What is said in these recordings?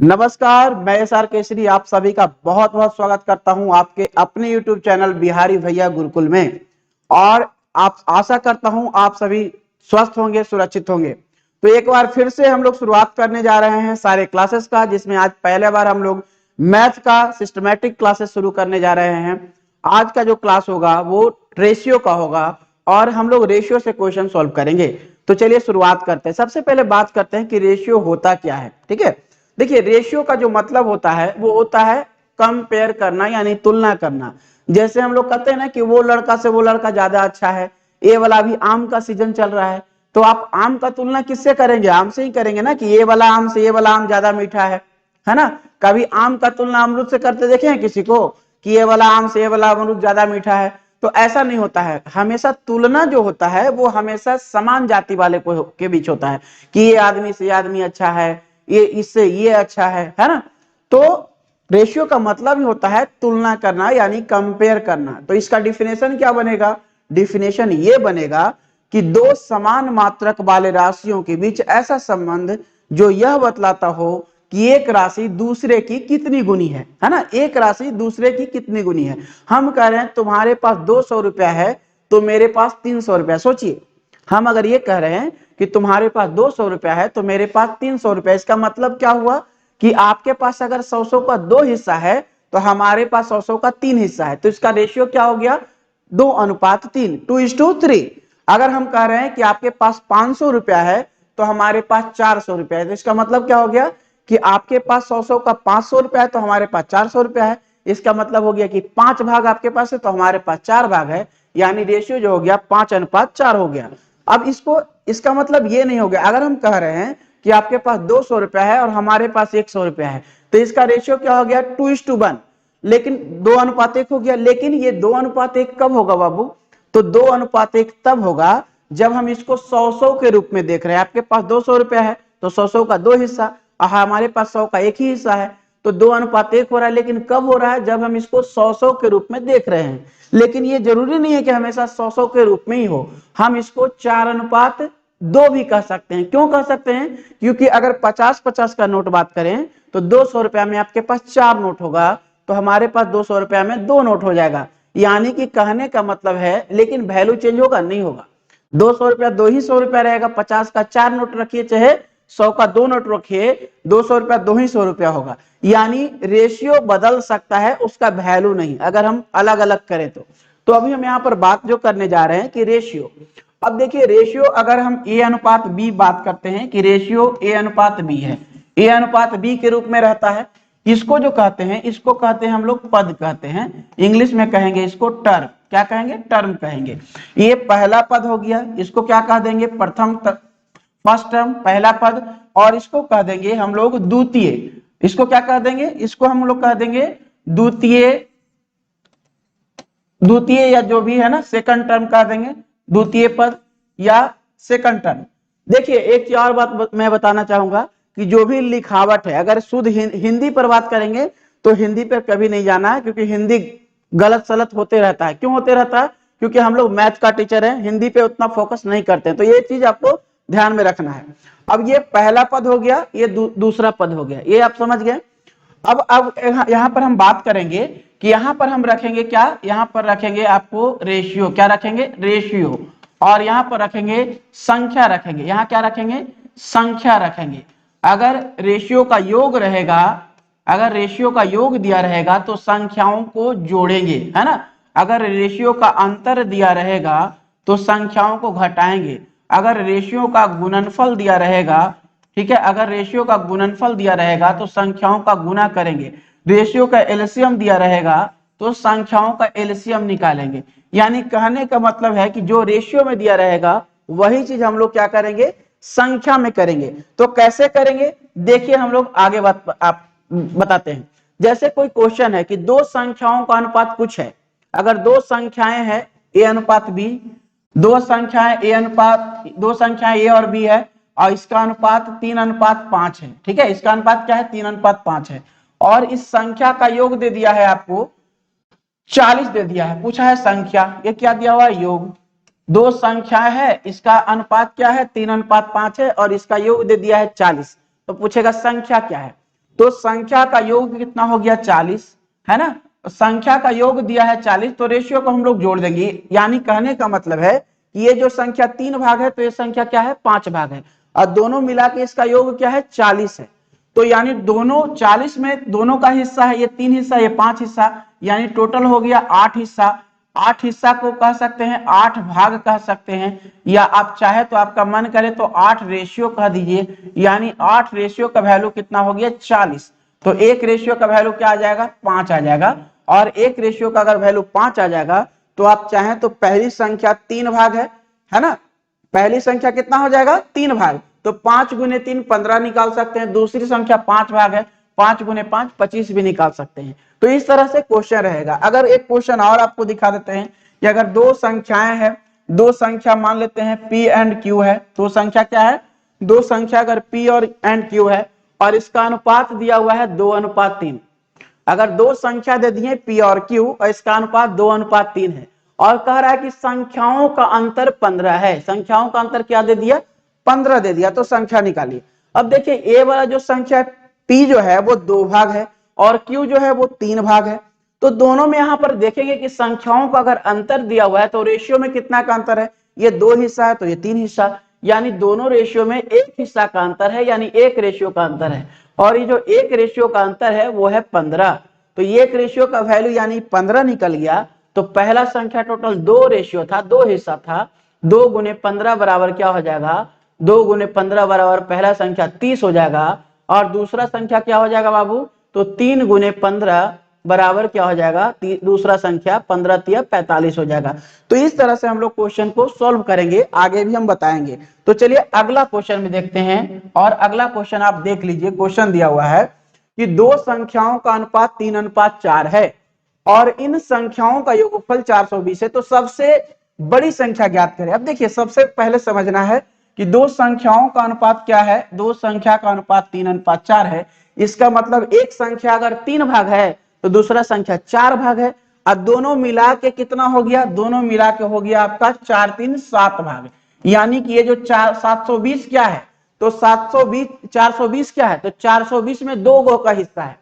नमस्कार, मैं एस.आर. केसरी आप सभी का बहुत बहुत स्वागत करता हूं आपके अपने YouTube चैनल बिहारी भैया गुरुकुल में। और आप आशा करता हूं आप सभी स्वस्थ होंगे, सुरक्षित होंगे। तो एक बार फिर से हम लोग शुरुआत करने जा रहे हैं सारे क्लासेस का, जिसमें आज पहले बार हम लोग मैथ का सिस्टमैटिक क्लासेस शुरू करने जा रहे हैं। आज का जो क्लास होगा वो रेशियो का होगा और हम लोग रेशियो से क्वेश्चन सॉल्व करेंगे। तो चलिए शुरुआत करते हैं। सबसे पहले बात करते हैं कि रेशियो होता क्या है। ठीक है, देखिए रेशियो का जो मतलब होता है वो होता है कंपेयर करना, यानी तुलना करना। जैसे हम लोग कहते हैं ना कि वो लड़का से वो लड़का ज्यादा अच्छा है। ये वाला अभी आम का सीजन चल रहा है, तो आप आम का तुलना किससे करेंगे? आम से ही करेंगे ना, कि ये वाला आम से ये वाला आम ज्यादा मीठा है ना। कभी आम का तुलना अमरूद से करते देखे हैं किसी को कि ये वाला आम से ये वाला अमरूद ज्यादा मीठा है? तो ऐसा नहीं होता है। हमेशा तुलना जो होता है वो हमेशा समान जाति वाले को के बीच होता है, कि ये आदमी से ये आदमी अच्छा है, ये इससे ये अच्छा है ना। तो रेशियो का मतलब ही होता है तुलना करना, यानी कंपेयर करना। तो इसका डिफिनेशन क्या बनेगा? डिफिनेशन ये बनेगा कि दो समान मात्रक वाले राशियों के बीच ऐसा संबंध जो यह बतलाता हो कि एक राशि दूसरे की कितनी गुनी है ना। एक राशि दूसरे की कितनी गुनी है। हम कह रहे हैं तुम्हारे पास 200 रुपया है तो मेरे पास 300 रुपया। सोचिए, हम अगर ये कह रहे हैं कि तुम्हारे पास 200 रुपया है तो मेरे पास 300 रुपया, इसका मतलब क्या हुआ कि आपके पास अगर 100 का 2 हिस्सा है तो हमारे पास 100 का 3 हिस्सा है। तो इसका रेशियो क्या हो गया? 2:3, 2:3। अगर हम कह रहे हैं कि आपके पास 500 रुपया है तो हमारे पास 400 रुपया है, तो इसका मतलब क्या हो गया कि आपके पास 100 का 500 रुपया है तो हमारे पास 400 रुपया है। इसका मतलब हो गया कि 5 भाग आपके पास है तो हमारे पास 4 भाग है, यानी रेशियो जो हो गया 5:4 हो गया। अब इसका मतलब ये नहीं हो गया, अगर हम कह रहे हैं कि आपके पास 200 रुपया है और हमारे पास 100 रुपया है तो इसका रेशियो क्या हो गया? 2:1, लेकिन 2:1 हो गया। लेकिन ये 2:1 कब होगा बाबू? तो 2:1 तब होगा जब हम इसको 100 के रूप में देख रहे हैं। आपके पास 200 रुपया है तो 100 का 2 हिस्सा, हमारे पास 100 का 1 ही हिस्सा है, तो 2:1 हो रहा है। लेकिन कब हो रहा है? जब हम इसको 100 के रूप में देख रहे हैं। लेकिन ये जरूरी नहीं है कि हमेशा 100 के रूप में ही हो, हम इसको 4:2 भी कह सकते हैं। क्यों कह सकते हैं? क्योंकि अगर 50-50 का नोट बात करें तो 200 रुपया में आपके पास 4 नोट होगा तो हमारे पास 200 रुपया में 2 नोट हो जाएगा। यानी कि कहने का मतलब है, लेकिन वैल्यू चेंज होगा नहीं होगा। 200 रुपया 2 ही 100 रुपया रहेगा। 50 का 4 नोट रखिए चाहे 100 का 2 नोट रखिए, 200 रुपया 2 ही 100 रुपया होगा। यानी रेशियो बदल सकता है, उसका वैल्यू नहीं, अगर हम अलग अलग करें तो अभी हम यहाँ पर बात जो करने जा रहे हैं कि रेशियो। अब देखिए रेशियो, अगर हम A:B बात करते हैं कि रेशियो A:B है, A:B के रूप में रहता है। इसको जो कहते हैं, इसको कहते हैं हम लोग पद कहते हैं। इंग्लिश में कहेंगे इसको टर्म। क्या कहेंगे? टर्म कहेंगे। ये पहला पद हो गया, इसको क्या कह देंगे? फर्स्ट टर्म, पहला पद। और इसको कह देंगे हम लोग द्वितीय। इसको क्या कह देंगे? इसको हम लोग कह देंगे द्वितीय, द्वितीय या जो भी है ना सेकंड टर्म कह देंगे, द्वितीय पद या सेकंड टर्म। देखिए एक चीज और बात मैं बताना चाहूंगा कि जो भी लिखावट है, अगर शुद्ध हिंदी पर बात करेंगे तो हिंदी पर कभी नहीं जाना है, क्योंकि हिंदी गलत सलत होते रहता है। क्यों होते रहता है? क्योंकि हम लोग मैथ का टीचर है, हिंदी पे उतना फोकस नहीं करते हैं। तो ये चीज आपको ध्यान में रखना है। अब ये पहला पद हो गया, ये दूसरा पद हो गया, ये आप समझ गए। अब यहाँ पर हम बात करेंगे कि यहाँ पर हम रखेंगे क्या? यहाँ पर रखेंगे आपको रेशियो। क्या रखेंगे? रेशियो। और यहाँ पर रखेंगे संख्या रखेंगे। यहाँ क्या रखेंगे? संख्या रखेंगे। अगर रेशियो का योग रहेगा, अगर रेशियो का योग दिया रहेगा तो संख्याओं को जोड़ेंगे, है ना। अगर रेशियो का अंतर दिया रहेगा तो संख्याओं को घटाएंगे। अगर रेशियो का गुणनफल दिया रहेगा, ठीक है, अगर रेशियो का गुणनफल दिया रहेगा तो संख्याओं का गुना करेंगे। रेशियो का एलसीएम दिया रहेगा तो संख्याओं का एलसीएम निकालेंगे। यानी कहने का मतलब है कि जो रेशियो में दिया रहेगा वही चीज हम लोग क्या करेंगे? संख्या में करेंगे। तो कैसे करेंगे? देखिए हम लोग आगे बात आप बताते हैं। जैसे कोई क्वेश्चन है कि दो संख्याओं का अनुपात कुछ है। अगर दो संख्याएं हैं A:B, दो संख्याएं दो संख्याएं A और B है और इसका अनुपात 3:5 है। ठीक है, इसका अनुपात क्या है? 3:5 है। और इस संख्या का योग दे दिया है आपको 40 दे दिया है। पूछा है संख्या, ये क्या दिया हुआ है? योग। दो संख्या है, इसका अनुपात क्या है? 3:5 है और इसका योग दे दिया है 40। तो पूछेगा संख्या क्या है? तो संख्या का योग कितना हो गया 40, है ना। संख्या का योग दिया है 40, तो रेशियो को हम लोग जोड़ देंगे। यानी कहने का मतलब है कि ये जो संख्या 3 भाग है तो ये संख्या क्या है 5 भाग है, और दोनों मिला के इसका योग क्या है 40 है। तो यानी दोनों 40 में दोनों का हिस्सा है, ये 3 हिस्सा ये 5 हिस्सा, यानी टोटल हो गया 8 हिस्सा। 8 हिस्सा को कह सकते हैं 8 भाग कह सकते हैं, या आप चाहे तो आपका मन करे तो 8 रेशियो कह दीजिए। यानी 8 रेशियो का वैल्यू कितना हो गया 40। तो एक रेशियो का वैल्यू क्या आ जाएगा 5 आ जाएगा, और एक रेशियो का अगर वैल्यू 5 आ जाएगा तो आप चाहें तो पहली संख्या 3 भाग है ना। पहली संख्या कितना हो जाएगा 3 भाग, तो 5 गुने 3 15 निकाल सकते हैं। दूसरी संख्या 5 भाग है, 5 गुने 5 25 भी निकाल सकते हैं। तो इस तरह से क्वेश्चन रहेगा। अगर एक क्वेश्चन और आपको दिखा देते हैं कि अगर दो संख्याएं हैं, दो संख्या मान लेते हैं P एंड Q है। दो संख्या क्या है, दो संख्या अगर P और एंड Q है और इसका अनुपात दिया हुआ है 2:3। अगर दो संख्या दे दिए P और Q और इसका अनुपात 2:3 है, और कह रहा है कि संख्याओं का अंतर 15 है। संख्याओं का अंतर क्या दे दिया 15 दे दिया, तो संख्या निकालिए। अब देखिए ए वाला जो संख्या P जो है वो 2 भाग है और Q जो है वो 3 भाग है। तो दोनों में यहां पर देखेंगे कि संख्याओं का अगर अंतर दिया हुआ है तो रेशियो में कितना का अंतर है, ये 2 हिस्सा है तो ये 3 हिस्सा, यानी दोनों रेशियो में एक हिस्सा का अंतर है, यानी एक रेशियो का अंतर है। और ये जो एक रेशियो का अंतर है वो है 15। तो ये एक रेशियो का वैल्यू यानी 15 निकल गया। तो पहला संख्या टोटल 2 रेशियो था, 2 हिस्सा था। 2 गुने 15 बराबर क्या हो जाएगा, 2 गुने 15 बराबर पहला संख्या 30 हो जाएगा, और दूसरा संख्या क्या हो जाएगा बाबू, तो 3 गुने 15 बराबर क्या हो जाएगा, दूसरा संख्या 15 तिया 45 हो जाएगा। तो इस तरह से हम लोग क्वेश्चन को सॉल्व करेंगे, आगे भी हम बताएंगे। तो चलिए अगला क्वेश्चन में देखते हैं, और अगला क्वेश्चन आप देख लीजिए। क्वेश्चन दिया हुआ है कि दो संख्याओं का अनुपात 3:4 है और इन संख्याओं का योगफल 420 है, तो सबसे बड़ी संख्या ज्ञात करें। अब देखिए सबसे पहले समझना है कि दो संख्याओं का अनुपात क्या है, दो संख्या का अनुपात 3:4 है। इसका मतलब एक संख्या अगर 3 भाग है तो दूसरा संख्या 4 भाग है, और दोनों मिला के कितना हो गया, दोनों मिला के हो गया आपका 4 3 7 भाग। यानी कि ये जो 720 क्या है, तो 420 क्या है, तो 420 में 2 गो का हिस्सा है।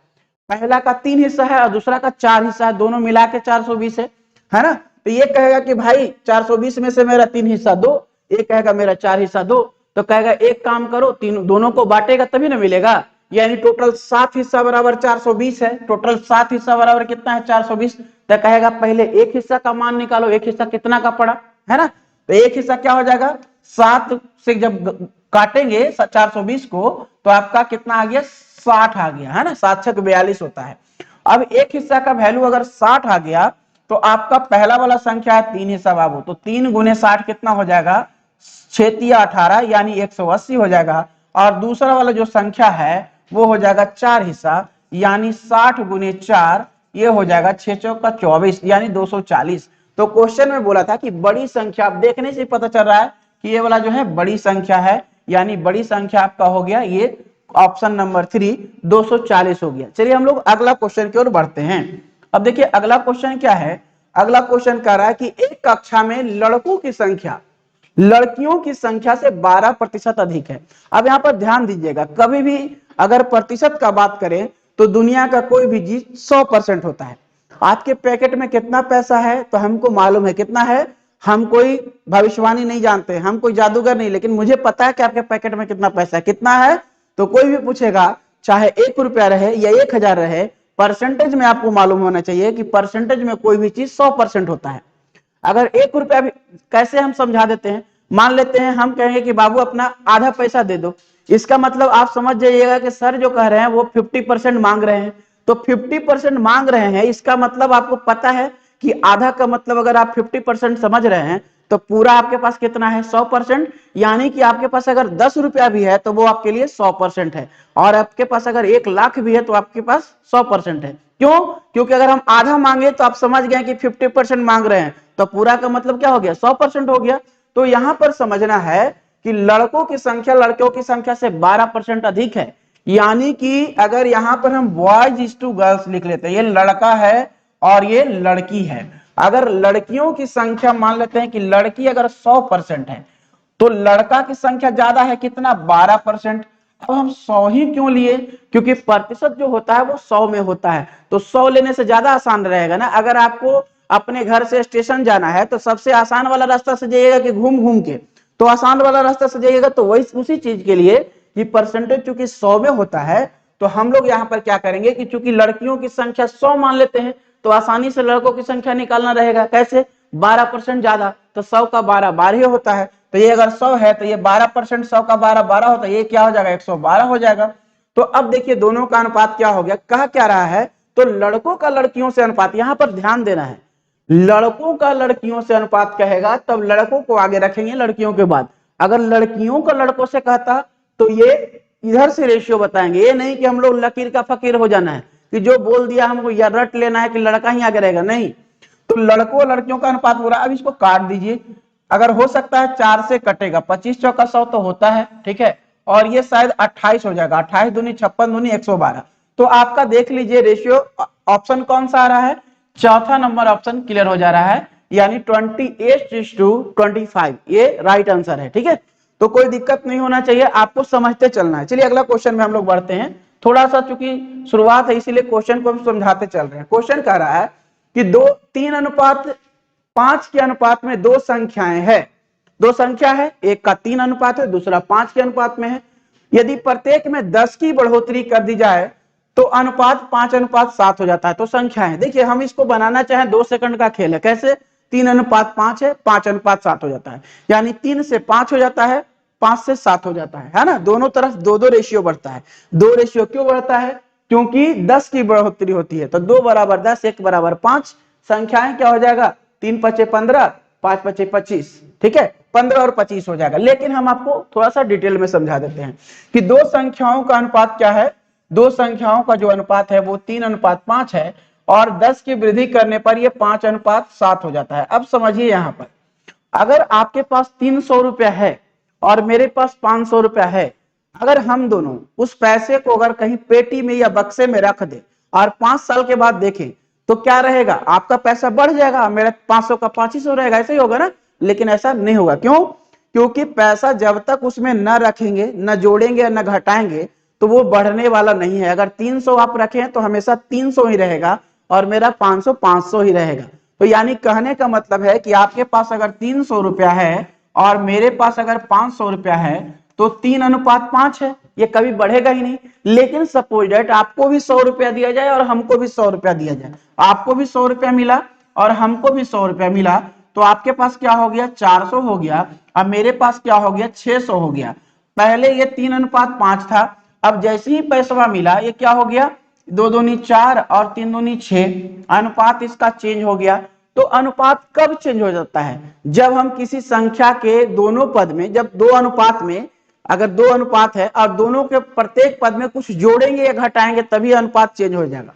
पहला का 3 हिस्सा है और दूसरा का 4 हिस्सा है, दोनों मिला के 420 है ना। तो ये कहेगा कि भाई 420 में से मेरा 3 हिस्सा दो, ये कहेगा मेरा 4 हिस्सा दो। तो कहेगा एक काम करो, तीनों दोनों को बांटेगा तभी ना मिलेगा। यानी टोटल 7 हिस्सा बराबर 420 है। टोटल 7 हिस्सा बराबर कितना है 420। तो कहेगा पहले एक हिस्सा का मान निकालो, एक हिस्सा कितना का पड़ा, है ना। तो एक हिस्सा क्या हो जाएगा, 7 से जब काटेंगे 420 को तो आपका कितना आ गया 60 आ गया, है ना। 7 6 42 होता है। अब एक हिस्सा का वैल्यू अगर 60 आ गया तो आपका पहला वाला संख्या है 3 हिस्सा बाबू, तो 3 गुने 60 कितना हो जाएगा 6 तिया 18, यानी 180 हो जाएगा। और दूसरा वाला जो संख्या है वो हो जाएगा 4 हिस्सा, यानी 60 गुने 4, ये हो जाएगा 6 चौका 24, यानी 240। तो क्वेश्चन में बोला था कि बड़ी संख्या, आप देखने से पता चल रहा है कि ये वाला जो है बड़ी संख्या है, यानी बड़ी संख्या आपका हो गया ये ऑप्शन नंबर 3 240 हो गया। चलिए हम लोग अगला क्वेश्चन की ओर बढ़ते हैं। अब देखिए अगला क्वेश्चन क्या है, अगला क्वेश्चन कह रहा है कि एक कक्षा में लड़कों की संख्या लड़कियों की संख्या से 12% अधिक है। अब यहां पर ध्यान दीजिएगा, कभी भी अगर प्रतिशत का बात करें तो दुनिया का कोई भी चीज 100% होता है। आपके पैकेट में कितना पैसा है तो हमको मालूम है कितना है, हम कोई भविष्यवाणी नहीं जानते, हम कोई जादूगर नहीं, लेकिन मुझे पता है कि आपके पैकेट में कितना पैसा है, कितना है। तो कोई भी पूछेगा चाहे 1 रुपया रहे या 1000 रहे, परसेंटेज में आपको मालूम होना चाहिए कि परसेंटेज में कोई भी चीज 100% होता है। अगर 1 रुपया भी कैसे हम समझा देते हैं, मान लेते हैं हम कहेंगे कि बाबू अपना आधा पैसा दे दो, इसका मतलब आप समझ जाइएगा कि सर जो कह रहे हैं वो 50% मांग रहे हैं। तो 50% मांग रहे हैं, इसका मतलब आपको पता है कि आधा का मतलब अगर आप 50% समझ रहे हैं तो पूरा आपके पास कितना है 100%। यानी कि आपके पास अगर 10 रुपया भी है तो वो आपके लिए 100% है, और आपके पास अगर 1 लाख भी है तो आपके पास 100% है। क्यों, क्योंकि अगर हम आधा मांगे तो आप समझ गए कि 50% मांग रहे हैं, तो पूरा का मतलब क्या हो गया 100% हो गया। तो यहां पर समझना है कि लड़कों की संख्या लड़कियों की संख्या से 12% अधिक है। यानी कि अगर यहां पर हम बॉयज इज टू गर्ल्स लिख लेते हैं, ये लड़का है और ये लड़की है। अगर लड़कियों की संख्या मान लेते हैं कि लड़की अगर 100% है तो लड़का की संख्या ज्यादा है कितना 12%। अब हम 100 ही क्यों लिए, क्योंकि प्रतिशत जो होता है वो 100 में होता है, तो 100 लेने से ज्यादा आसान रहेगा ना। अगर आपको अपने घर से स्टेशन जाना है तो सबसे आसान वाला रास्ता से जाइएगा कि घूम घूम के, तो आसान वाला रास्ता से जाइएगा। तो वही उसी चीज के लिए कि परसेंटेज चूंकि 100 में होता है, तो हम लोग यहाँ पर क्या करेंगे कि चूंकि लड़कियों की संख्या 100 मान लेते हैं, तो आसानी से लड़कों की संख्या निकालना रहेगा। कैसे? 12% ज्यादा, तो 100 का 12 12 ही होता है, तो ये अगर 100 है तो ये 12%, 100 का 12 12 होता है, ये क्या हो जाएगा? 112 हो जाएगा। तो अब देखिए दोनों का अनुपात क्या हो गया, कह क्या रहा है, तो लड़कों का लड़कियों से अनुपात, यहां पर ध्यान देना है, लड़कों का लड़कियों से अनुपात कहेगा तब लड़कों को आगे रखेंगे लड़कियों के बाद। अगर लड़कियों का लड़कों से कहता तो ये इधर से रेशियो बताएंगे, ये नहीं कि हम लोग लकीर का फकीर हो जाना है कि जो बोल दिया हमको या रट लेना है कि लड़का ही आगे रहेगा, नहीं। तो लड़कों लड़कियों का अनुपात हो रहा है। अब इसको काट दीजिए, अगर हो सकता है 4 से कटेगा, 25 चौका 100 तो होता है, ठीक है, और ये शायद 28 हो जाएगा, 28 दूनी 56 दूनी 112। तो आपका देख लीजिए रेशियो ऑप्शन कौन सा आ रहा है, चौथा नंबर ऑप्शन क्लियर हो जा रहा है, यानी 28:25 ये राइट आंसर है। ठीक है, तो कोई दिक्कत नहीं होना चाहिए, आपको समझते चलना है। चलिए अगला क्वेश्चन में हम लोग बढ़ते हैं। थोड़ा सा चूंकि शुरुआत है इसीलिए क्वेश्चन को हम समझाते चल रहे हैं। क्वेश्चन कह रहा है कि 3:5 के अनुपात में दो संख्याएं हैं, दो संख्या है, एक का 3 अनुपात है, दूसरा 5 के अनुपात में है। यदि प्रत्येक में 10 की बढ़ोतरी कर दी जाए तो अनुपात 5:7 हो जाता है। तो संख्याएं देखिए, हम इसको बनाना चाहें 2 सेकंड का खेल है। कैसे? 3:5 है, 5:7 हो जाता है, यानी 3 से 5 हो जाता है, 5 से 7 हो जाता है ना। दोनों तरफ दो दो रेशियो बढ़ता है। दो रेशियो क्यों बढ़ता है? क्योंकि 10 की बढ़ोतरी होती है, तो 2 बराबर 10, 1 बराबर 5। संख्याएं क्या हो जाएगा? 3 पचे 15, 5 पचे 25, ठीक है, 15 और 25 हो जाएगा। लेकिन हम आपको थोड़ा सा डिटेल में समझा देते हैं कि दो संख्याओं का अनुपात क्या है। दो संख्याओं का जो अनुपात है वो 3:5 है, और 10 की वृद्धि करने पर ये 5:7 हो जाता है। अब समझिए, यहां पर अगर आपके पास 300 रुपया है और मेरे पास 500 रुपया है, अगर हम दोनों उस पैसे को अगर कहीं पेटी में या बक्से में रख दे और 5 साल के बाद देखें तो क्या रहेगा? आपका पैसा बढ़ जाएगा, मेरा 500 का 2500 रहेगा, ऐसे ही होगा ना। लेकिन ऐसा नहीं होगा, क्यों? क्योंकि पैसा जब तक उसमें न रखेंगे, न जोड़ेंगे, न घटाएंगे, तो वो बढ़ने वाला नहीं है। अगर 300 आप रखें तो हमेशा 300 ही रहेगा और मेरा 500 500 ही रहेगा। तो यानी कहने का मतलब है कि आपके पास अगर 300 रुपया है और मेरे पास अगर 500 रुपया है तो 3:5 है, ये कभी बढ़ेगा ही नहीं। लेकिन सपोज डेट आपको भी 100 रुपया दिया जाए और हमको भी 100 रुपया दिया जाए, आपको भी 100 रुपया मिला और हमको भी 100 रुपया मिला, तो आपके पास क्या हो गया? 400 हो गया, अब मेरे पास क्या हो गया? 600 हो गया। पहले ये 3:5 था, अब जैसे ही पैसा मिला ये क्या हो गया? 2 दूनी 4 और 3 दूनी 6, अनुपात इसका चेंज हो गया। तो अनुपात कब चेंज हो जाता है? जब हम किसी संख्या के दोनों पद में, जब दो अनुपात में, अगर दो अनुपात है और दोनों के प्रत्येक पद में कुछ जोड़ेंगे या घटाएंगे तभी अनुपात चेंज हो जाएगा।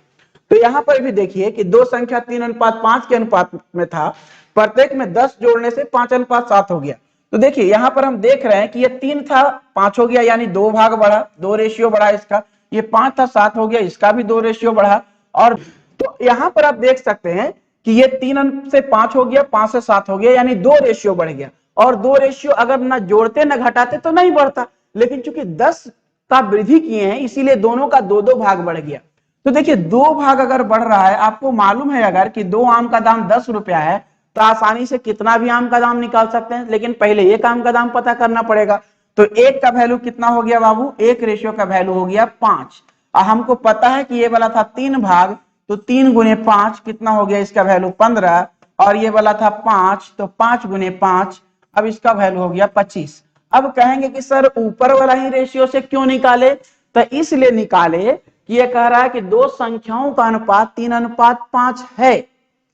तो यहां पर भी देखिए कि दो संख्या 3:5 के अनुपात में था, प्रत्येक में 10 जोड़ने से 5:7 हो गया। तो देखिए यहां पर हम देख रहे हैं कि ये 3 था, 5 हो गया, यानी 2 भाग बढ़ा, 2 रेशियो बढ़ा इसका। ये 5 था, 7 हो गया, इसका भी 2 रेशियो बढ़ा। और तो यहां पर आप देख सकते हैं कि ये 3 से 5 हो गया, 5 से 7 हो गया, यानी 2 रेशियो बढ़ गया। और 2 रेशियो अगर ना जोड़ते ना घटाते तो नहीं बढ़ता, लेकिन चूंकि 10 का वृद्धि किए हैं इसीलिए दोनों का 2-2 भाग बढ़ गया। तो देखिए 2 भाग अगर बढ़ रहा है, आपको मालूम है अगर कि 2 आम का दाम 10 रुपया है तो आसानी से कितना भी आम का दाम निकाल सकते हैं, लेकिन पहले एक आम का दाम पता करना पड़ेगा। तो एक का वैल्यू कितना हो गया बाबू? एक रेशियो का वैल्यू हो गया 5। और हमको पता है कि ये वाला था 3 भाग, तो 3 गुने 5 कितना हो गया? इसका वैल्यू 15। और ये वाला था 5, तो 5 गुने 5, अब इसका वैल्यू हो गया 25। अब कहेंगे कि सर ऊपर वाला ही रेशियो से क्यों निकाले? तो इसलिए निकाले कि ये कह रहा है कि दो संख्याओं का अनुपात 3:5 है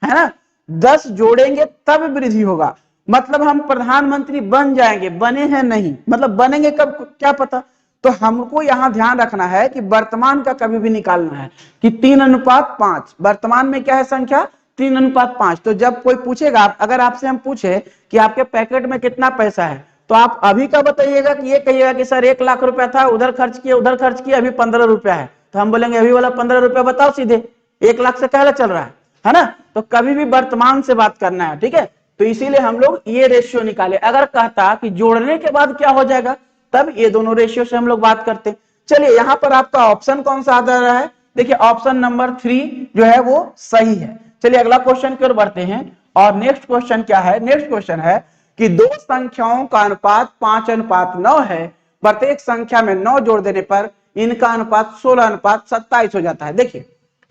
ना। 10 जोड़ेंगे तब वृद्धि होगा, मतलब हम प्रधानमंत्री बन जाएंगे, बने हैं नहीं, मतलब बनेंगे कब क्या पता। तो हमको यहां ध्यान रखना है कि वर्तमान का कभी भी निकालना है कि 3:5, वर्तमान में क्या है संख्या? 3:5। तो जब कोई पूछेगा, अगर आपसे हम पूछे कि आपके पैकेट में कितना पैसा है, तो आप अभी का बताइएगा कि ये कहिएगा कि सर 1 लाख रुपया था, उधर खर्च किया उधर खर्च किया, अभी 15 रुपया है। तो हम बोलेंगे अभी वाला 15 रुपया बताओ सीधे, 1 लाख से कहला चल रहा है ना। तो कभी भी वर्तमान से बात करना है, ठीक है। तो इसीलिए हम लोग ये रेशियो निकाले। अगर कहता कि जोड़ने के बाद क्या हो जाएगा, तब ये दोनों रेशियो से हम लोग बात करते हैं। चलिए यहाँ पर आपका ऑप्शन कौन सा आ रहा है, देखिए ऑप्शन नंबर 3 जो है वो सही है। चलिए अगला क्वेश्चन की ओर बढ़ते हैं और नेक्स्ट क्वेश्चन क्या है, नेक्स्ट क्वेश्चन है कि दो संख्याओं का अनुपात 5:9 है, प्रत्येक संख्या में 9 जोड़ देने पर इनका अनुपात 16:27 हो जाता है। देखिए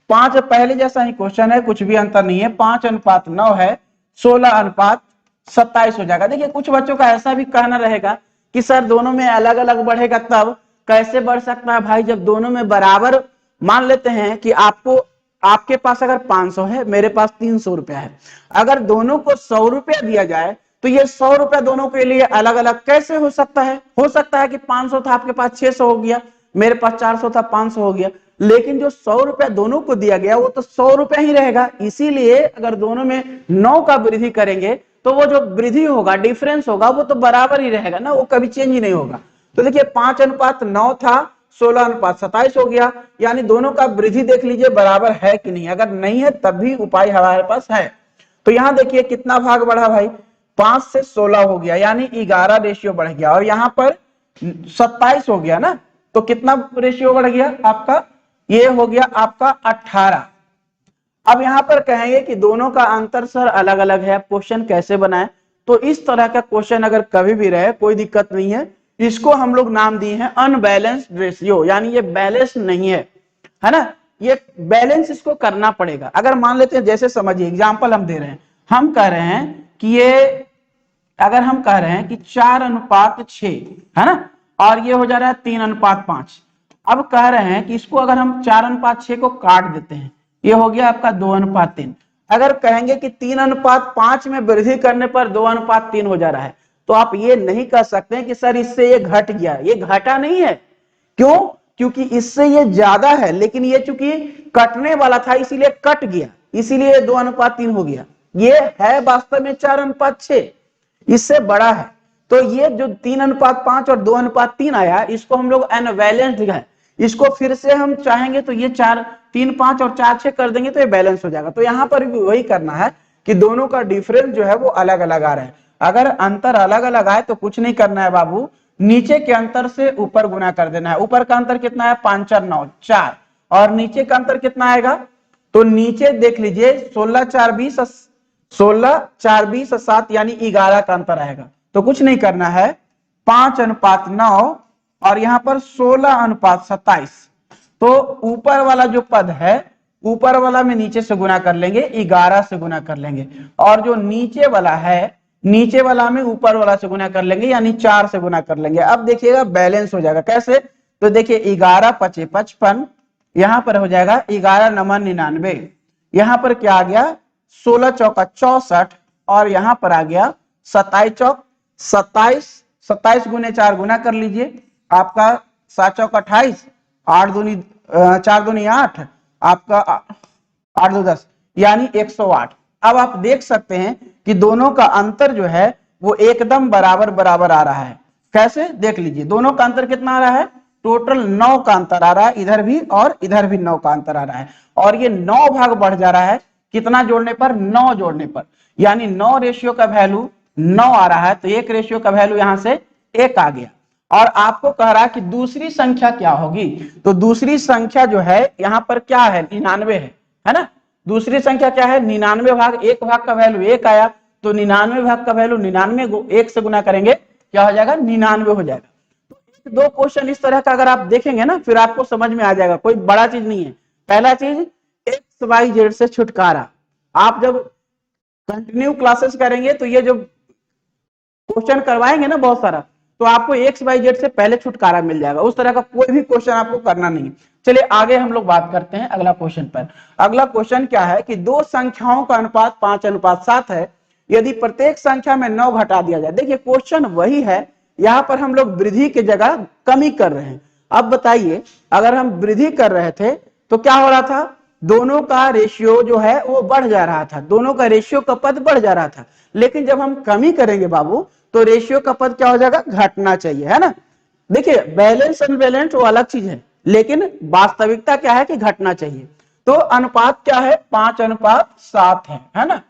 5 पहले जैसा ही क्वेश्चन है, कुछ भी अंतर नहीं है, 5:9 है, 16:27 हो जाएगा। देखिए कुछ बच्चों का ऐसा भी कहना रहेगा कि सर दोनों में अलग अलग बढ़ेगा, तब कैसे बढ़ सकता है भाई, जब दोनों में बराबर, मान लेते हैं कि आपके पास अगर 500 है, मेरे पास 300 रुपया है, अगर दोनों को 100 रुपया दिया जाए तो ये 100 रुपया दोनों के लिए अलग अलग कैसे हो सकता है? हो सकता है कि 500 था आपके पास 600 हो गया, मेरे पास 400 था 500 हो गया, लेकिन जो 100 रुपया दोनों को दिया गया वो तो 100 रुपया ही रहेगा। इसीलिए अगर दोनों में 9 का वृद्धि करेंगे तो वो जो वृद्धि होगा, डिफरेंस होगा, वो तो बराबर ही रहेगा ना, वो कभी चेंज ही नहीं होगा। तो देखिए 5:9 था, 16:27 हो गया, यानी दोनों का वृद्धि देख लीजिए बराबर है कि नहीं, अगर नहीं है तब भी उपाय हमारे पास है। तो यहां देखिए कितना भाग बढ़ा भाई, 5 से 16 हो गया, यानी 11 रेशियो बढ़ गया, और यहां पर 27 हो गया ना, तो कितना रेशियो बढ़ गया आपका, ये हो गया आपका 18। अब यहां पर कहेंगे कि दोनों का अंतर सर अलग अलग है, क्वेश्चन कैसे बनाए, तो इस तरह का क्वेश्चन अगर कभी भी रहे कोई दिक्कत नहीं है, इसको हम लोग नाम दिए हैं अनबैलेंस्ड रेशियो, यानी ये बैलेंस नहीं है ना, ये बैलेंस इसको करना पड़ेगा। अगर मान लेते हैं, जैसे समझिए एग्जांपल हम दे रहे हैं, हम कह रहे हैं कि ये, अगर हम कह रहे हैं कि 4:6 है ना, और ये हो जा रहा है 3:5, अब कह रहे हैं कि इसको अगर हम 4:6 को काट देते हैं, ये हो गया आपका 2:3। अगर कहेंगे कि 3:5 में वृद्धि करने पर 2:3 हो जा रहा है, तो आप ये नहीं कह सकते कि सर इससे ये घट गया, ये घटा नहीं है। क्यों? क्योंकि इससे ये ज्यादा है, लेकिन ये चूंकि कटने वाला था इसीलिए कट गया, इसीलिए 2:3 हो गया। ये है वास्तव में 4:6, इससे बड़ा है। तो ये जो 3:5 और 2:3 आया, इसको हम लोग अनबैलेंस्ड है, इसको फिर से हम चाहेंगे तो ये 3, 5 और 4, 6 कर देंगे तो ये बैलेंस हो जाएगा। तो यहां पर भी वही करना है कि दोनों का डिफरेंस जो है वो अलग अलग आ रहा है। अगर अंतर अलग अलग आए तो कुछ नहीं करना है बाबू, नीचे के अंतर से ऊपर गुना कर देना है। ऊपर का अंतर कितना है, 5 और 9 4, और नीचे का अंतर कितना आएगा, तो नीचे देख लीजिए 16 4 20, 16 4 20 7, यानी 11 का अंतर आएगा। तो कुछ नहीं करना है, 5:9 और यहां पर 16:27, तो ऊपर वाला जो पद है, ऊपर वाला में नीचे से गुना कर लेंगे, 11 से गुना कर लेंगे, और जो नीचे वाला है, नीचे वाला में ऊपर वाला से गुना कर लेंगे, यानी 4 से गुना कर लेंगे। अब देखिएगा बैलेंस हो जाएगा कैसे, तो देखिए 11 5 55, यहां पर हो जाएगा 11 9 99, यहां पर क्या आ गया 16 चौका 64, और यहां पर आ गया 27 चौक 27, 27 गुने 4 गुना कर लीजिए, आपका 7 चौक 28, 8 दूनी 4 दूनी 8, आपका 8 2 10, यानी 108। अब आप देख सकते हैं कि दोनों का अंतर जो है वो एकदम बराबर बराबर आ रहा है। कैसे, देख लीजिए दोनों का अंतर कितना आ रहा है, टोटल 9 का अंतर आ रहा है, इधर भी और इधर भी 9 का अंतर आ रहा है, और ये 9 भाग बढ़ जा रहा है, कितना जोड़ने पर, 9 जोड़ने पर, यानी 9 रेशियो का वैल्यू 9 आ रहा है, तो एक रेशियो का वैल्यू यहां से 1 आ गया। और आपको कह रहा है कि दूसरी संख्या क्या होगी, तो दूसरी संख्या जो है यहां पर क्या है, 99 है ना, दूसरी संख्या क्या है 99 भाग 1 भाग का वैल्यू 1 आया, तो 99 भाग का वैल्यू 99 1 से गुना करेंगे, क्या हो जाएगा 99 हो जाएगा। तो दो क्वेश्चन इस तरह का अगर आप देखेंगे ना, फिर आपको समझ में आ जाएगा, कोई बड़ा चीज नहीं है। पहला चीज XYZ से छुटकारा, आप जब कंटिन्यू क्लासेस करेंगे तो ये जो क्वेश्चन करवाएंगे ना बहुत सारा, तो आपको XYZ से पहले छुटकारा मिल जाएगा, उस तरह का कोई भी क्वेश्चन आपको करना नहीं। चलिए आगे हम लोग बात करते हैं अगला क्वेश्चन पर। अगला क्वेश्चन क्या है कि दो संख्याओं का अनुपात 5:7 है, यदि प्रत्येक संख्या में 9 घटा दिया जाए। देखिए क्वेश्चन वही है, यहां पर हम लोग वृद्धि की जगह कमी कर रहे हैं। अब बताइए, अगर हम वृद्धि कर रहे थे तो क्या हो रहा था, दोनों का रेशियो जो है वो बढ़ जा रहा था, दोनों का रेशियो का पद बढ़ जा रहा था। लेकिन जब हम कमी करेंगे बाबू, तो रेशियो का पद क्या हो जाएगा, घटना चाहिए, है ना। देखिए बैलेंस अनबैलेंस वो अलग चीज है, लेकिन वास्तविकता क्या है कि घटना चाहिए। तो अनुपात क्या है, 5:7 है ना,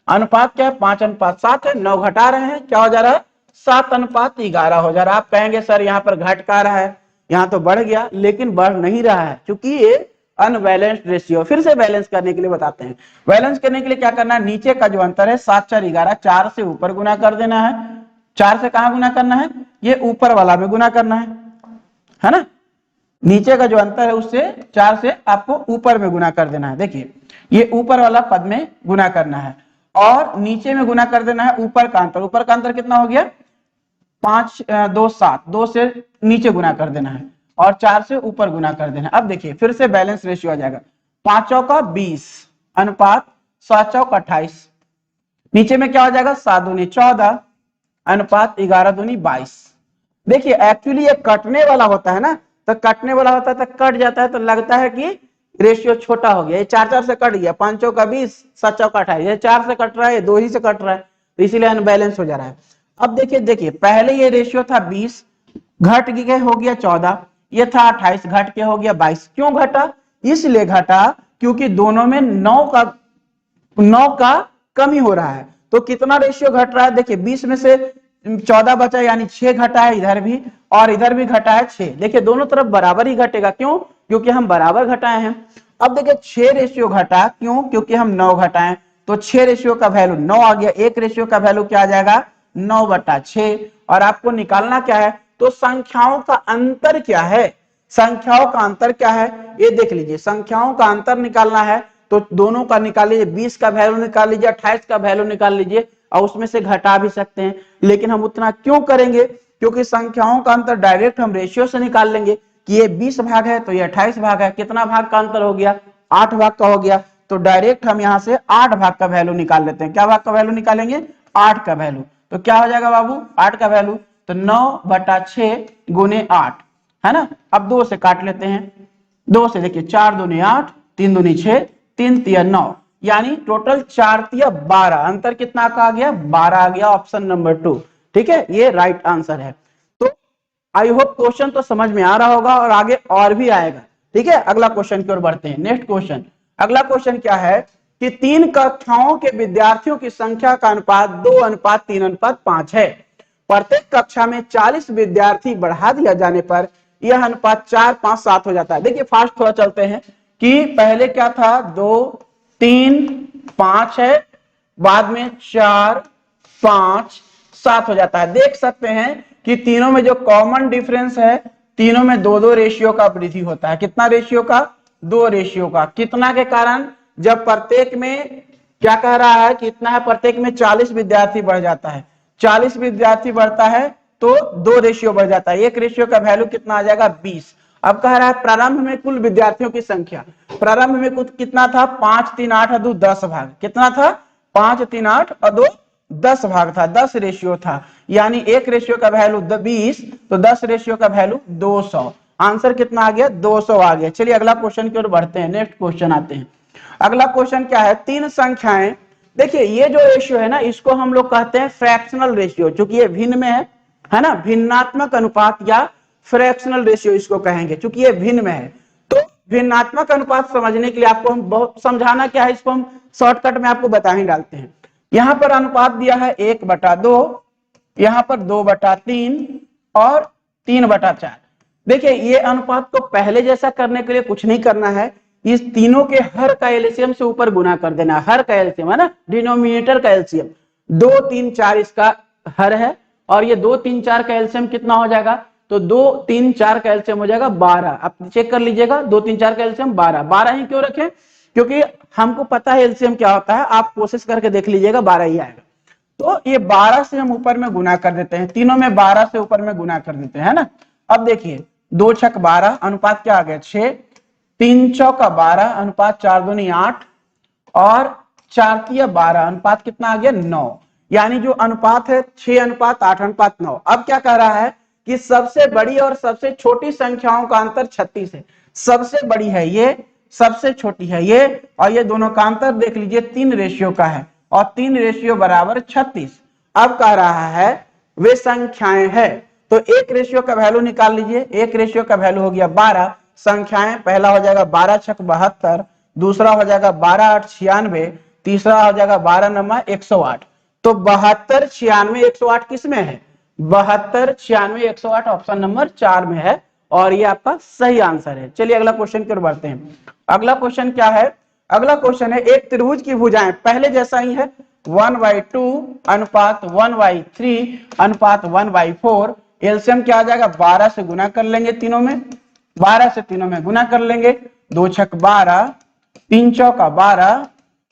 अनुपात क्या है 5:7 है, 9 घटा रहे हैं, क्या हो जा रहा है 7:11 हो जा रहा है। आप कहेंगे सर यहाँ पर घट का रहा है, यहाँ तो बढ़ गया, लेकिन बढ़ नहीं रहा है क्योंकि ये अनबैलेंस्ड रेशियो। फिर से बैलेंस करने के लिए बताते हैं। बैलेंस करने के लिए क्या करना है, नीचे का जो अंतर है 7 4 11, 4 से ऊपर गुना कर देना है। 4 से कहां गुना करना है, ये ऊपर वाला में गुना करना है ना। नीचे का जो अंतर है उससे 4 से आपको ऊपर में गुना कर देना है। देखिए ये ऊपर वाला पद में गुना करना है और नीचे में गुना कर देना है ऊपर का अंतर। ऊपर का अंतर कितना हो गया, 5 2 7, 2 से नीचे गुना कर देना है और 4 से ऊपर गुना कर देना है। अब देखिए फिर से बैलेंस रेशियो आ जाएगा, 5 चौका 20 अनुपात 7 चौका 28। नीचे में क्या हो जाएगा, 7 दूनी 14 अनुपात 11 दूनी 22। देखिए एक्चुअली ये कटने वाला होता है ना, तो कटने वाला होता है तो कट जाता है तो लगता है कि रेशियो छोटा हो गया। ये 4 4 से कट गया, 5 चौका 20 7 चौका 28। ये 4 से कट रहा है, 2 ही से कट रहा है, तो इसीलिए अनबैलेंस हो जा रहा है। अब देखिए पहले ये रेशियो था 20, घट के हो गया 14, ये था 28, घट के हो गया 22। क्यों घटा, इसलिए घटा क्योंकि दोनों में 9 का कमी हो रहा है। तो कितना रेशियो घट रहा है, देखिए 20 में से 14 बचा यानी 6 घटा है इधर भी और इधर भी घटा है 6। देखिए दोनों तरफ बराबर ही घटेगा, क्यों, क्योंकि हम बराबर घटाए हैं। अब देखिए 6 रेशियो घटा, क्यों, क्योंकि हम 9 घटाए, तो 6 रेशियो का वैल्यू 9 आ गया। एक रेशियो का वैल्यू क्या आ जाएगा, 9/6। और आपको निकालना क्या है, तो संख्याओं का अंतर क्या है, संख्याओं का अंतर क्या है ये देख लीजिए। संख्याओं का अंतर निकालना है तो दोनों का निकाल लीजिए, 20 का वैल्यू निकाल लीजिए, 28 का वैल्यू निकाल लीजिए और उसमें से घटा भी सकते हैं। लेकिन हम उतना क्यों करेंगे, क्योंकि संख्याओं का अंतर डायरेक्ट हम रेशियो से निकाल लेंगे कि ये 20 भाग है तो ये 28 भाग है। कितना भाग का अंतर हो गया, 8 भाग का हो गया। तो डायरेक्ट हम यहाँ से 8 भाग का वैल्यू निकाल लेते हैं। क्या भाग का वैल्यू निकालेंगे, 8 का वैल्यू। तो क्या हो जाएगा बाबू, 8 का वैल्यू, तो 9/6 गुने 8 है ना। अब 2 से काट लेते हैं, 2 से देखिए 4 दूनी 8, 3 दूनी 6, 3 तिया 9, यानी टोटल 4 तिया 12। अंतर कितना का आ गया, 12 आ गया, ऑप्शन नंबर 2। ठीक है, ये राइट आंसर है। तो आई होप क्वेश्चन तो समझ में आ रहा होगा और आगे और भी आएगा। ठीक है, अगला क्वेश्चन की ओर बढ़ते हैं। नेक्स्ट क्वेश्चन, अगला क्वेश्चन क्या है कि 3 कक्षाओं के विद्यार्थियों की संख्या का अनुपात 2:3:5 है। प्रत्येक कक्षा में 40 विद्यार्थी बढ़ा दिया जाने पर यह अनुपात 4 5 7 हो जाता है। देखिए फास्ट थोड़ा चलते हैं कि पहले क्या था, 2 3 5 है, बाद में 4 5 7 हो जाता है। देख सकते हैं कि तीनों में जो कॉमन डिफरेंस है, तीनों में 2-2 रेशियो का वृद्धि होता है। कितना रेशियो का, 2 रेशियो का। कितना के कारण, जब प्रत्येक में क्या कह रहा है, कितना है, प्रत्येक में 40 विद्यार्थी बढ़ जाता है। 40 विद्यार्थी बढ़ता है तो 2 रेशियो बढ़ जाता है। एक रेशियो का वैल्यू कितना आ जाएगा, 20। अब कह रहा है प्रारंभ में कुल विद्यार्थियों की संख्या, प्रारंभ में कुछ कितना था, 5 3 8 और 2 10 भाग। कितना था, 5 3 8 और 2 10 भाग था, 10 रेशियो था। यानी एक रेशियो का वैल्यू 20 तो 10 रेशियो का वैल्यू 200। आंसर कितना आ गया, 200 आ गया। चलिए अगला क्वेश्चन की ओर बढ़ते हैं। नेक्स्ट क्वेश्चन आते हैं। अगला क्वेश्चन क्या है, 3 संख्याएं, देखिए ये जो रेशियो है ना, इसको हम लोग कहते हैं फ्रैक्शनल रेशियो, क्योंकि ये भिन्न में है ना, भिन्नात्मक अनुपात या फ्रैक्शनल रेशियो इसको कहेंगे, क्योंकि ये भिन्न में है। तो भिन्नात्मक अनुपात समझने के लिए आपको हम बहुत समझाना क्या है, इसको हम शॉर्टकट में आपको बता ही डालते हैं। यहां पर अनुपात दिया है 1/2, यहां पर 2/3 और 3/4। देखिए ये अनुपात को पहले जैसा करने के लिए कुछ नहीं करना है, इस तीनों के हर का एलसीएम से ऊपर गुना कर देना। हर का एलसीएम है ना, डिनोमिनेटर का एलसीएम। 2 3 4 इसका हर है और ये 2 3 4 का एलसीएम कितना हो जाएगा, तो 2 3 4 का एलसीएम हो जाएगा 12। आप चेक कर लीजिएगा, 2 3 4 का एलसीएम 12। 12 ही क्यों रखें, क्योंकि हमको पता है एलसीएम क्या होता है, आप कोशिश करके देख लीजिएगा 12 ही आएगा। तो ये 12 से हम ऊपर में गुना कर देते हैं, तीनों में 12 से ऊपर में गुना कर देते हैं ना। अब देखिए 2 छक 12 अनुपात क्या आ गया, 6, 3 चौका 12 अनुपात 4 दूनी 8 और 4 तिया 12 अनुपात कितना आ गया, 9। यानी जो अनुपात है 6:8:9। अब क्या कह रहा है कि सबसे बड़ी और सबसे छोटी संख्याओं का अंतर 36 है। सबसे बड़ी है ये, सबसे छोटी है ये, और ये दोनों का अंतर देख लीजिए 3 रेशियो का है और 3 रेशियो बराबर 36। अब कह रहा है वे संख्याएं हैं, तो एक रेशियो का वैल्यू निकाल लीजिए। एक रेशियो का वैल्यू हो गया 12। संख्याएं, पहला हो जाएगा 12 छक 72, दूसरा हो जाएगा 12 8 96, तीसरा हो जाएगा 12 9 108। तो 72 96 108 किस में है, 72, 96, 108 ऑप्शन नंबर 4 में है और ये आपका सही आंसर है। चलिए अगला क्वेश्चन की ओर बढ़ते हैं। अगला क्वेश्चन क्या है? अगला क्वेश्चन है एक त्रिभुज की भुजाएं पहले जैसा ही है 1/2 अनुपात 1/3 अनुपात 1/4। एलसीएम क्या आ जाएगा? 12 से गुना कर लेंगे तीनों में, 12 से तीनों में गुना कर लेंगे, 2 छक 12, 3 चौका 12,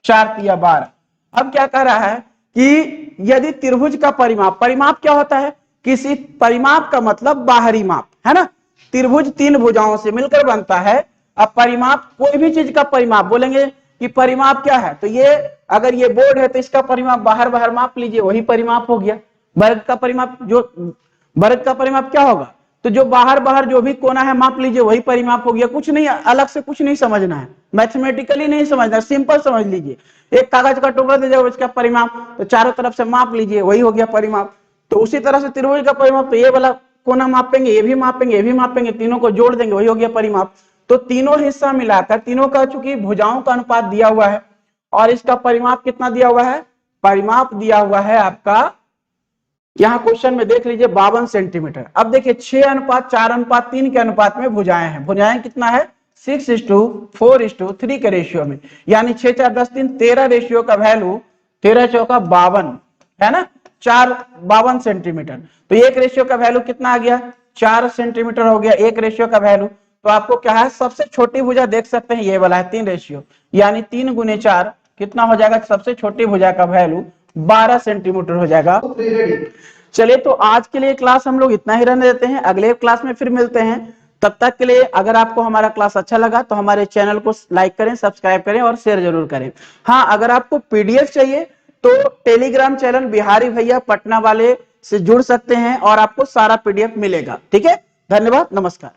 4 तिया 12। अब क्या कह रहा है कि यदि त्रिभुज का परिमाप, परिमाप क्या होता है? किसी परिमाप का मतलब बाहरी माप है ना। त्रिभुज 3 भुजाओं से मिलकर बनता है। अब परिमाप, कोई भी चीज का परिमाप बोलेंगे कि परिमाप क्या है, तो ये अगर ये बोर्ड है तो इसका परिमाप बाहर बाहर माप लीजिए, वही परिमाप हो गया। वर्ग का परिमाप, जो वर्ग का परिमाप क्या होगा? तो जो बाहर बाहर जो भी कोना है माप लीजिए, वही परिमाप हो गया। कुछ नहीं, अलग से कुछ नहीं समझना है, मैथमेटिकली नहीं समझना, सिंपल समझ लीजिए। एक कागज का टुकड़ा दे जाओ, इसका परिमाप, तो चारों तरफ से माप लीजिए, वही हो गया परिमाप। तो उसी तरह से त्रिभुज का परिमाप, तो ये वाला कोना मापेंगे, ये भी मापेंगे, ये भी मापेंगे, तीनों को जोड़ देंगे, वही हो गया परिमाप। तो तीनों हिस्सा मिलाकर, तीनों का चूंकि भुजाओं का अनुपात दिया हुआ है और इसका परिमाप कितना दिया हुआ है? परिमाप दिया हुआ है आपका, यहां क्वेश्चन में देख लीजिए 52 सेंटीमीटर। अब देखिए 6:4:3 के अनुपात में भुजाएं हैं। भुजाएं कितना है? 6:4:3 के रेशियो में, यानी 6 4 10 3 13 रेशियो का वैल्यू 13 चौका 52 है ना, 52 सेंटीमीटर। तो एक रेशियो का वैल्यू कितना आ गया? 4 सेंटीमीटर हो गया एक रेशियो का वैल्यू। तो आपको क्या है, सबसे छोटी भुजा देख सकते हैं, ये वाला है 3 रेशियो, यानी 3 × 4 कितना हो जाएगा? सबसे छोटी भुजा का वैल्यू 12 सेंटीमीटर हो जाएगा। चलिए तो आज के लिए क्लास हम लोग इतना ही रहने देते हैं, अगले क्लास में फिर मिलते हैं। तब तक के लिए अगर आपको हमारा क्लास अच्छा लगा तो हमारे चैनल को लाइक करें, सब्सक्राइब करें और शेयर जरूर करें। हाँ, अगर आपको पीडीएफ चाहिए तो टेलीग्राम चैनल बिहारी भैया पटना वाले से जुड़ सकते हैं और आपको सारा पीडीएफ मिलेगा। ठीक है, धन्यवाद, नमस्कार।